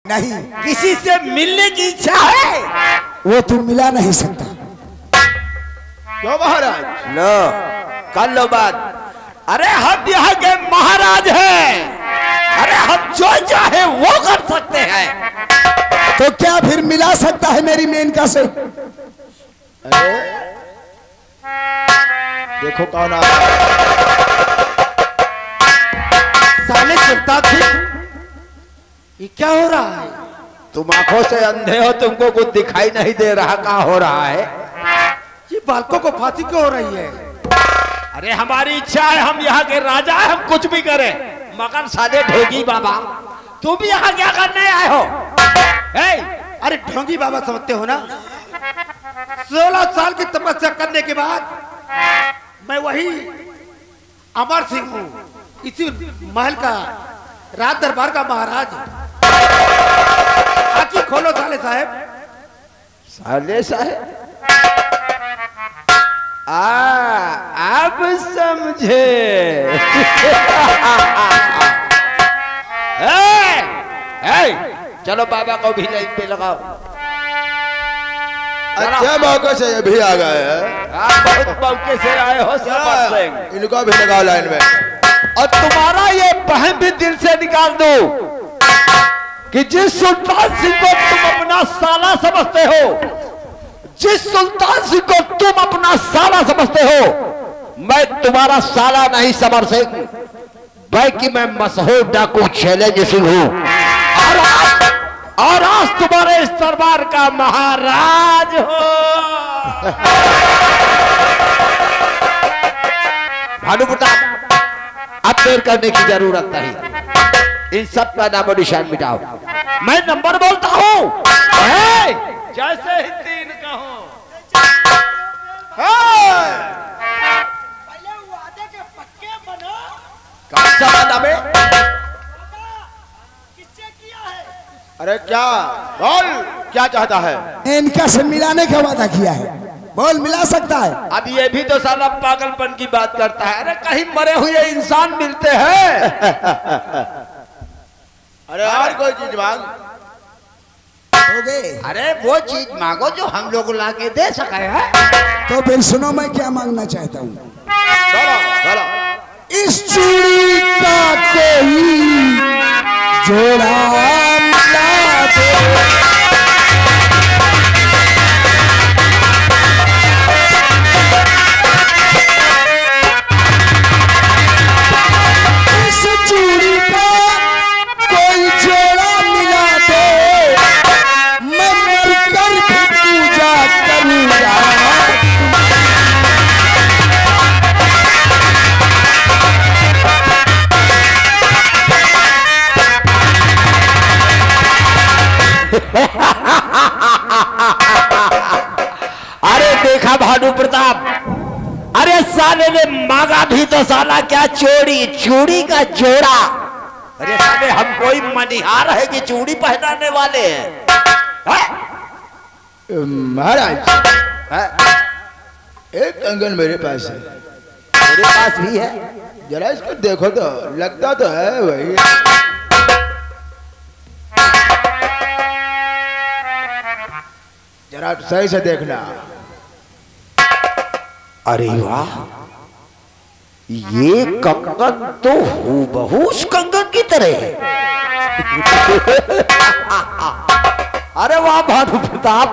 नहीं। किसी से मिलने की इच्छा है? वो तुम मिला नहीं सकता। क्यों महाराज? लो कर लो बात। अरे हम यहाँ के महाराज हैं। अरे हम जो चाहे वो कर सकते हैं। तो क्या फिर मिला सकता है मेरी मेनका से? अरे देखो कौन आ रहा है। साले चिंता थी। ये क्या हो रहा है? तुम आंखों से अंधे हो, तुमको कुछ दिखाई नहीं दे रहा क्या हो रहा है? ये बालकों को फांसी क्यों हो रही है? अरे हमारी इच्छा है, हम यहाँ के राजा हैं, हम कुछ भी करें, मगर साले ढोगी बाबा तुम यहाँ क्या करने आए हो? अरे ढोंगी बाबा समझते हो ना? 16 साल की तपस्या करने के बाद मैं वही अमर सिंह हूँ, इसी महल का राज दरबार का महाराज। आंखें खोलो साले साहब। साले साहब अब समझे। चलो बाबा को भी लाइन पे लगाओ। अच्छा मौके से ये भी आ गए हैं। आप बहुत मौके से आए हो समर सिंह। इनको भी लगाओ लाइन में। और तुम्हारा ये बहन भी दिल से निकाल दो कि जिस सुल्तान सिंह को तुम अपना साला समझते हो, जिस सुल्तान सिंह को तुम अपना साला समझते हो, मैं तुम्हारा साला नहीं समर सिंह, बल्कि मैं मशहूर डाकू चैलेंज सिंह हूं। और आज तुम्हारे इस दरबार का महाराज हो। भानु प्रताप, अब देर करने की जरूरत नहीं, इन सब का नामो निशान मिटाओ। मैं नंबर बोलता हूँ, जैसे ही 3 कहो। पहले वादे के पक्के बनो। कौन सा वादा में? किससे किया है? अरे क्या बोल, क्या चाहता है? इनका से मिलाने का वादा किया है, बोल मिला सकता है? अब ये भी तो साला पागलपन की बात करता है। अरे कहीं मरे हुए इंसान मिलते हैं। अरे और कोई चीज मांग। हो गए? अरे वो चीज मांगो जो हम लोग ला के दे सके हैं। तो फिर सुनो मैं क्या मांगना चाहता हूँ। बोलो बोलो। इस चूड़ी का कोई जोड़ा मिला दे। अरे देखा भानु प्रताप, अरे साले ने मांगा भी तो साला क्या चोरी चूड़ी का जोड़ा। अरे साले हम कोई मनिहार है कि चूड़ी पहनाने वाले हैं? महाराज एक कंगन मेरे पास है। मेरे पास भी है। जरा इसको देखो तो, लगता तो है वही। जरा सही से देखना। अरे वाह, ये कंगन तो हूबहू उस कंगन की तरह है। अरे वाह भानु प्रताप,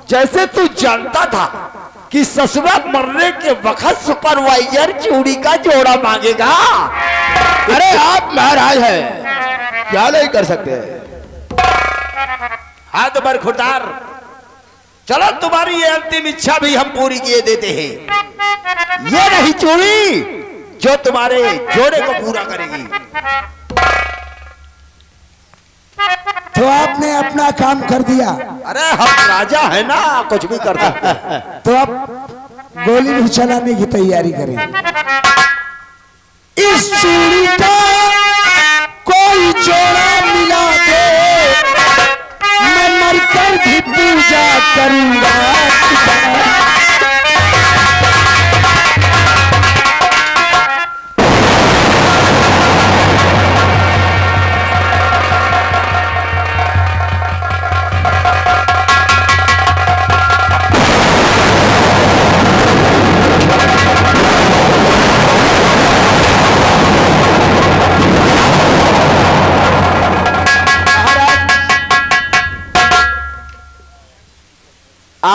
जैसे तू जानता था कि ससुरा मरने के वक्त सुपरवाइजर चूड़ी का जोड़ा मांगेगा। अरे आप महाराज हैं, क्या नहीं कर सकते। हाथ बरखुरदार, चलो तुम्हारी ये अंतिम इच्छा भी हम पूरी किए देते हैं। ये रही चूड़ी जो तुम्हारे जोड़े को पूरा करेगी। तो आपने अपना काम कर दिया। अरे हम राजा है ना, कुछ भी कर सकते हैं। तो अब गोली भी चलाने की तैयारी करें। इस चूड़ी का कोई जोड़ा मिला दे, मैं मरकर भी पूजा करूंगा।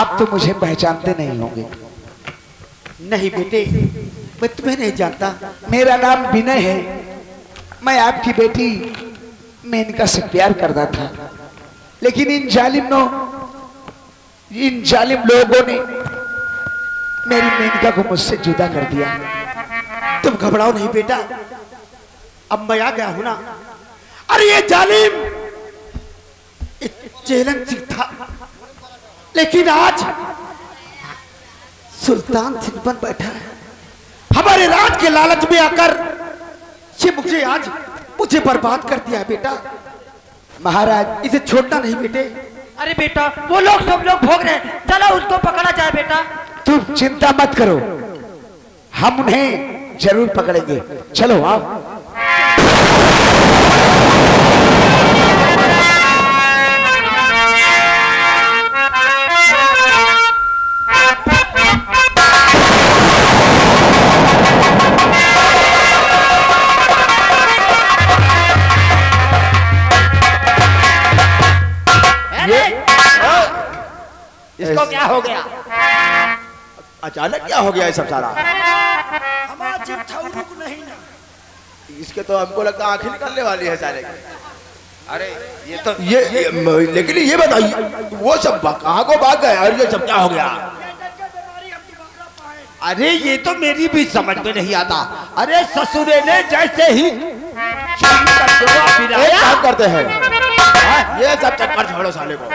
आप तो मुझे पहचानते नहीं होंगे। नहीं बेटे, मैं तुम्हें नहीं जानता। मेरा नाम विनय है। मैं आपकी बेटी मेनका से प्यार करता था, लेकिन इन जालिम लोगों ने मेरी मेनका को मुझसे जुदा कर दिया। तुम घबराओ नहीं बेटा, अब मैं आ गया हूं ना। अरे ये जालिम चेलन सिंह था, लेकिन आज सुल्तान सिंह बन बैठा है। हमारे राज के लालच में आकर ये मुझे बर्बाद कर दिया है बेटा। महाराज, इसे छोड़ना नहीं बेटे। अरे बेटा, वो लोग सब लोग भोग रहे हैं, चलो उसको पकड़ा जाए बेटा। तुम चिंता मत करो, हम उन्हें जरूर पकड़ेंगे। चलो आप। इसको क्या हो गया? अचानक क्या हो गया ये सब सारा? हमारा चिट्ठा रुक नहीं ना। इसके तो हमको लगता है आंखें निकलने वाली है सारे की। अरे ये तो लेकिन ये बताइए, वो सब कहाँ को भाग गए और ये सब क्या हो गया? अरे ये तो मेरी भी समझ में नहीं आता। अरे ससुरे ने जैसे ही एक काम करते हैं, ये सब चक्कर छोड़ो साले को।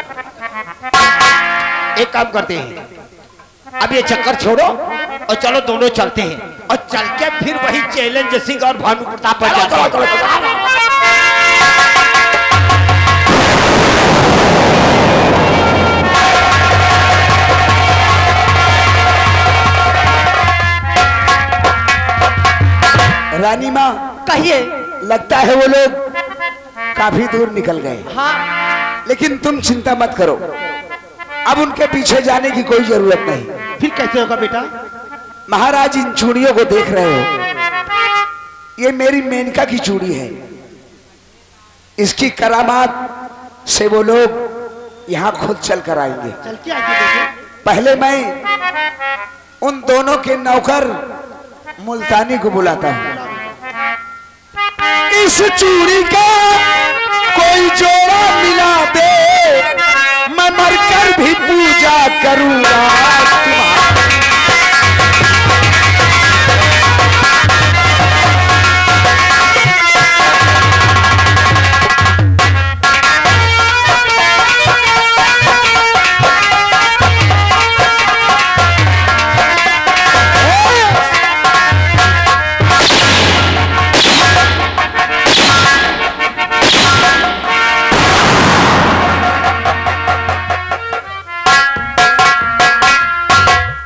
एक काम करते हैं, अब ये चक्कर छोड़ो और चलो दोनों चलते हैं और चल के फिर वही चैलेंज सिंह और भानु प्रताप पर जाते हैं। रानी माँ, कहिए। लगता है वो लोग काफी दूर निकल गए। हाँ, लेकिन तुम चिंता मत करो, अब उनके पीछे जाने की कोई जरूरत नहीं। फिर कैसे होगा बेटा? महाराज, इन चूड़ियों को देख रहे हो, ये मेरी मेनका की चूड़ी है। इसकी करामात से वो लोग यहाँ खुद चल कर आएंगे। चल के आगे बेटे। पहले मैं उन दोनों के नौकर मुल्तानी को बुलाता हूँ। इस चूड़ी का कोई जोड़ा मिला दे, मैं मरकर भी पूजा करूंगा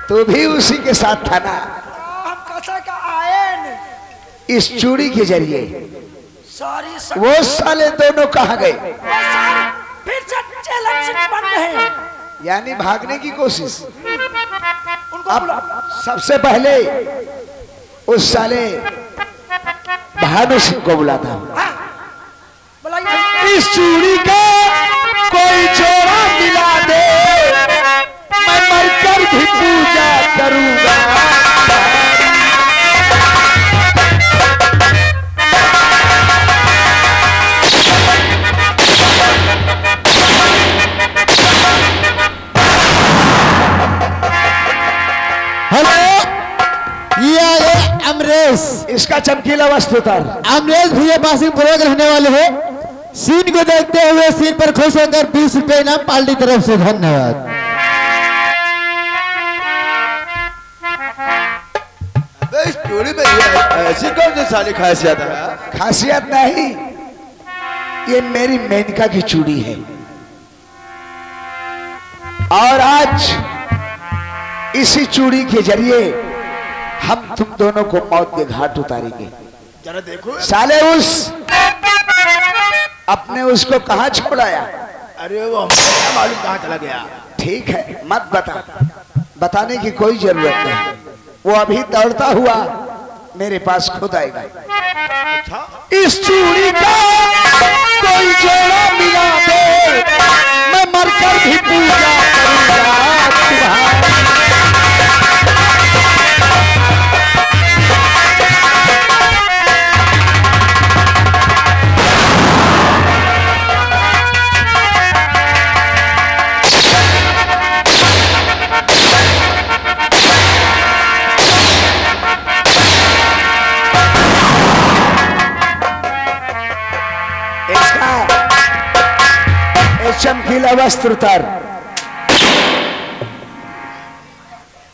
तो भी उसी के साथ था ना। हम कैसे का आए इस चूड़ी के जरिए सारी वो साले दोनों कहाँ गए? फिर से चैलेंज सिंह बन रहे, यानी भागने की कोशिश। उनको अब सबसे पहले उस साले भानु सिंह को बुलाता हूँ। बुलाइए। इस चूड़ी का कोई जोड़ा मिला दे, मैं मरकर भी पूजा करूंगा। हेलो, ये आए अमरेश। इसका चमकीला वस्त्र उतार। अमरेश भैया बासिंगपुरा के रहने वाले हैं। सीन को देखते हुए सीन पर खुश होकर 20 रुपए इनाम पार्टी तरफ से। धन्यवाद। इस चूड़ी में ऐसी कौन सी साली खासियत है? खासियत नहीं, ये मेरी मेनका की चूड़ी है और आज इसी चूड़ी के जरिए हम तुम दोनों को मौत के घाट उतारेंगे। जरा देखो साले उस अपने उसको कहाँ छोड़ाया? अरे वो हमको मालूम कहाँ चला गया। ठीक है, मत बता, बताने की कोई जरूरत नहीं। वो अभी दौड़ता हुआ मेरे पास खुद आएगा। इस चूड़ी का कोई जोड़ा मिला दे, मैं मरकर भी पूजा करूंगा। चमकीला वस्त्र उतार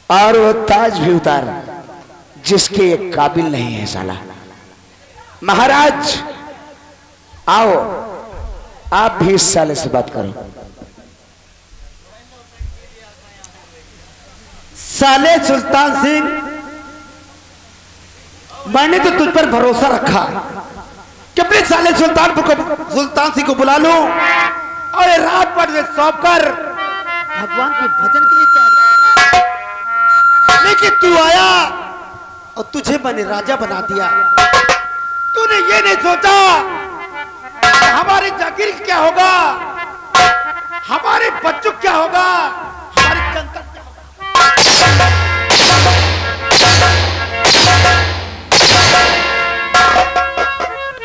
और वो ताज भी उतार जिसके ये काबिल नहीं है साला। महाराज आओ, आप भी इस साले से बात करो। साले सुल्तान सिंह, मैंने तो तुझ पर भरोसा रखा कि अपने साले सुल्तान सिंह को बुला लूं और ये रात भर से सौंप कर भगवान के भजन के लिए तैयारी, लेकिन तू आया और तुझे मैंने राजा बना दिया। तूने ये नहीं सोचा कि हमारी जागीर क्या होगा, हमारे बच्चों क्या होगा, हमारी जनता क्या होगा।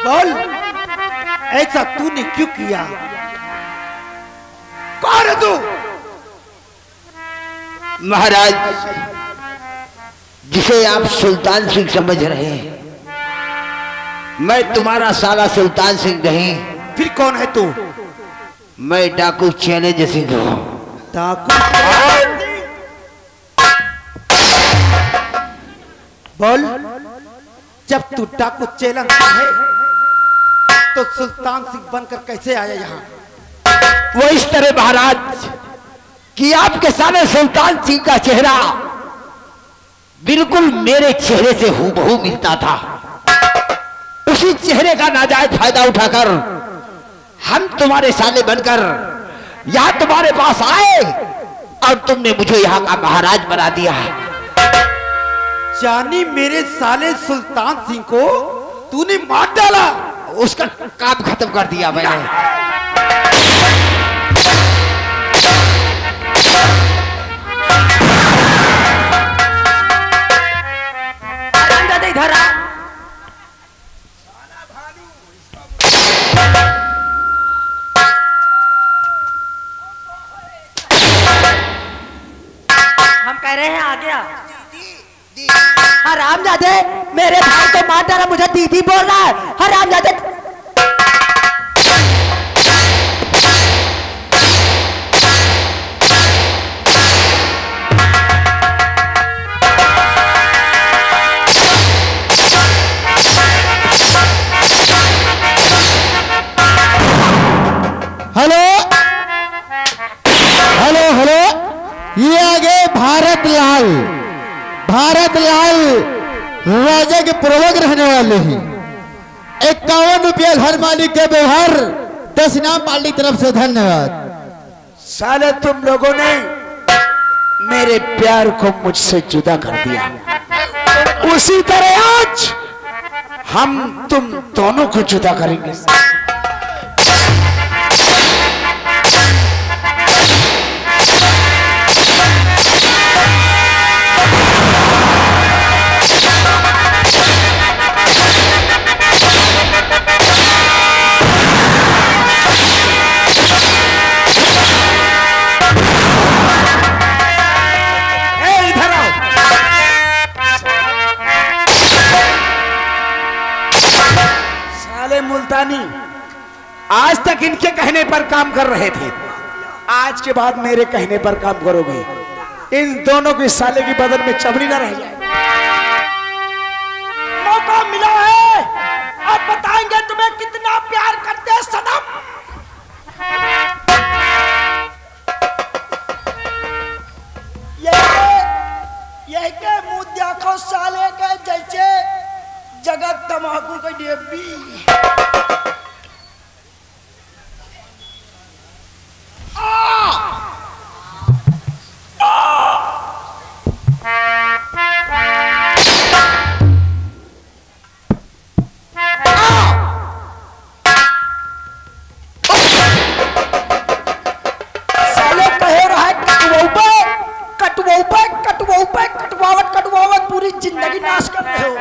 बोल, ऐसा तूने क्यों किया? कौन है तू? महाराज, जिसे आप सुल्तान सिंह समझ रहे हैं, मैं तुम्हारा साला सुल्तान सिंह नहीं। फिर कौन है तू? मैं डाकू चैलेंज सिंह हूं। डाकू? बोल, जब तू डाकू चैलेंज है तो सुल्तान सिंह बनकर कैसे आया यहाँ? वो इस तरह महाराज कि आपके सामने सुल्तान सिंह का चेहरा बिल्कुल मेरे चेहरे से हूबहू मिलता था। उसी चेहरे का नाजायज फायदा उठाकर हम तुम्हारे साले बनकर यहां तुम्हारे पास आए और तुमने मुझे यहां का महाराज बना दिया। जानी मेरे साले सुल्तान सिंह को तूने मार डाला, उसका काम खत्म कर दिया मैंने। इधर आ। हम कह रहे हैं आ गया। हरामजादे, मेरे भाई को मार डाला, मुझे दीदी बोल रहा है। हरामजादे, हेलो हेलो हेलो, ये आगे भारत लाल राजा के प्रवक रहने वाले हैं। 51 रुपया घर मालिक के व्यवहार 10 इनाम पार्टी तरफ से, धन्यवाद। साले तुम लोगों ने मेरे प्यार को मुझसे जुदा कर दिया, उसी तरह आज हम तुम दोनों को जुदा करेंगे। मुल्तानी आज तक इनके कहने पर काम कर रहे थे, आज के बाद मेरे कहने पर काम करोगे। इन दोनों की साले की बदन में चमड़ी ना रह जाए। मौका मिला है, अब बताएंगे तुम्हें कितना प्यार करते हैं सनम। ये के मुंह देखो साले के जैसे जगत तमाकू का डिब्बी। कटवावत पूरी जिंदगी नाश कर रहे हो।